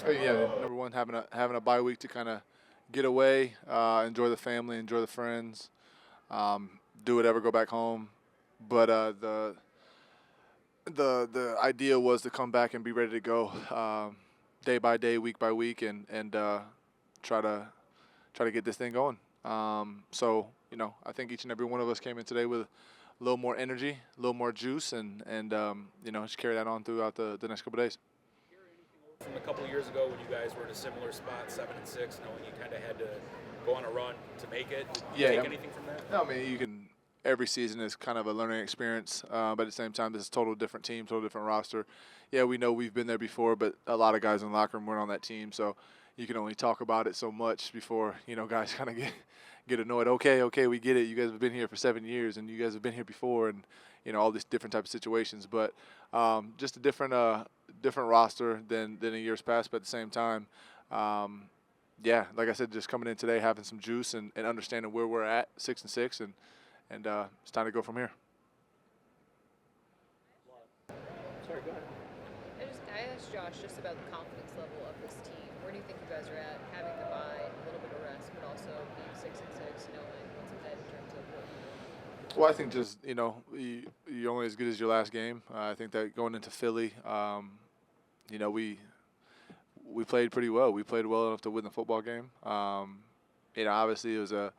Yeah, number one, having a bye week to kind of get away, enjoy the family, enjoy the friends, do whatever, go back home. But the idea was to come back and be ready to go, day by day, week by week, and try to get this thing going. So I think each and every one of us came in today with a little more energy, a little more juice, and just carry that on throughout the next couple of days. From a couple of years ago when you guys were in a similar spot, 7-6, knowing you kind of had to go on a run to make it. Did you take anything from that? No, I mean, you can. Every season is kind of a learning experience, but at the same time, this is a total different team, total different roster. Yeah, we know we've been there before, but a lot of guys in the locker room weren't on that team, so you can only talk about it so much before guys kind of get annoyed. Okay, we get it. You guys have been here for 7 years, and you guys have been here before, and all these different types of situations. But just a different roster than in years past. But at the same time, yeah, like I said, just coming in today, having some juice and understanding where we're at, 6-6, and it's time to go from here. Sorry, go ahead. I asked Josh just about the confidence level of this team. Where do you think you guys are at, having the bye, a little bit of rest, but also being 6-6, knowing what's ahead in terms of what you do? Well, I think just you're only as good as your last game. I think that going into Philly, we played pretty well. We played well enough to win the football game. Obviously it was a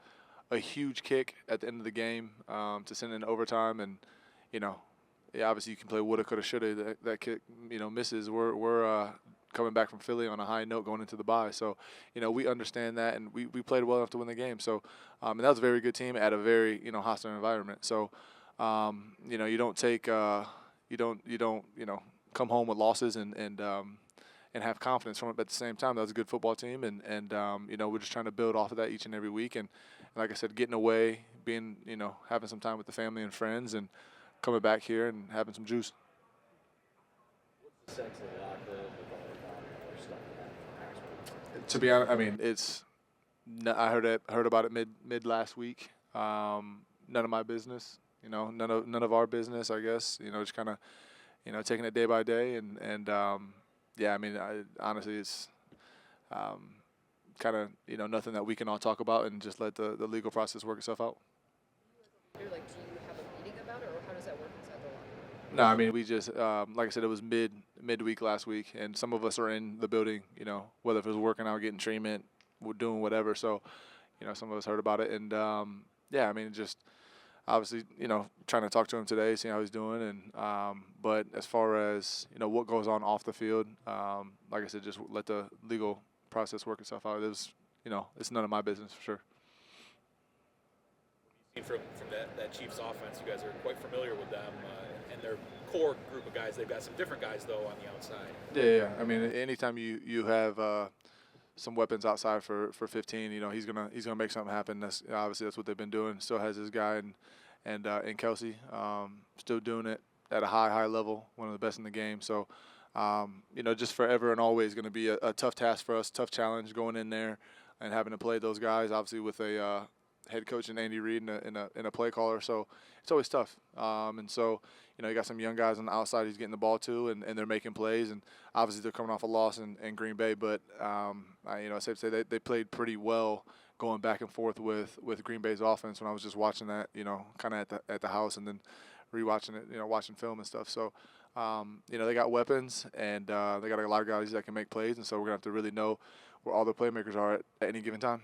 huge kick at the end of the game to send in overtime, and yeah, obviously you can play woulda, coulda, shoulda. That kick misses. We're coming back from Philly on a high note going into the bye, so we understand that, and we played well enough to win the game. So and that was a very good team at a very hostile environment. So you don't take you don't come home with losses and have confidence from it. But at the same time, that was a good football team, and we're just trying to build off of that each and every week. And like I said, getting away, being having some time with the family and friends, and coming back here and having some juice. What's the sense of the locker room with all the doctor stuff that To be honest, I mean, I heard about it mid last week. None of my business. None of our business. I guess. Just kind of taking it day by day, and yeah, I mean, honestly, it's kind of nothing that we can all talk about, and just let the legal process work itself out. Do you have a meeting about it, or how does that work inside the locker room? No, I mean, we just like I said, it was midweek last week, and some of us are in the building. Whether if it was working out, getting treatment, we're doing whatever. So, some of us heard about it, and yeah, I mean, just obviously, trying to talk to him today, see how he's doing, and but as far as what goes on off the field, like I said, just let the legal process work itself out. It was, it's none of my business for sure. From that Chiefs offense, you guys are quite familiar with them and their core group of guys. They've got some different guys though on the outside. Yeah. I mean, anytime you have some weapons outside for 15, he's gonna make something happen. That's what they've been doing. Still has his guy and Kelsey, still doing it at a high level, one of the best in the game. So, just forever and always going to be a tough task for us, tough challenge going in there and having to play those guys. Obviously with a head coach and Andy Reid and a play caller, so it's always tough. And so you got some young guys on the outside he's getting the ball to, and they're making plays, and obviously they're coming off a loss in Green Bay, but it's safe to say they played pretty well going back and forth with Green Bay's offense when I was just watching that, kind of at the house, and then rewatching it, watching film and stuff. So they got weapons, and they got a lot of guys that can make plays, and so we're gonna have to really know where all the playmakers are at any given time.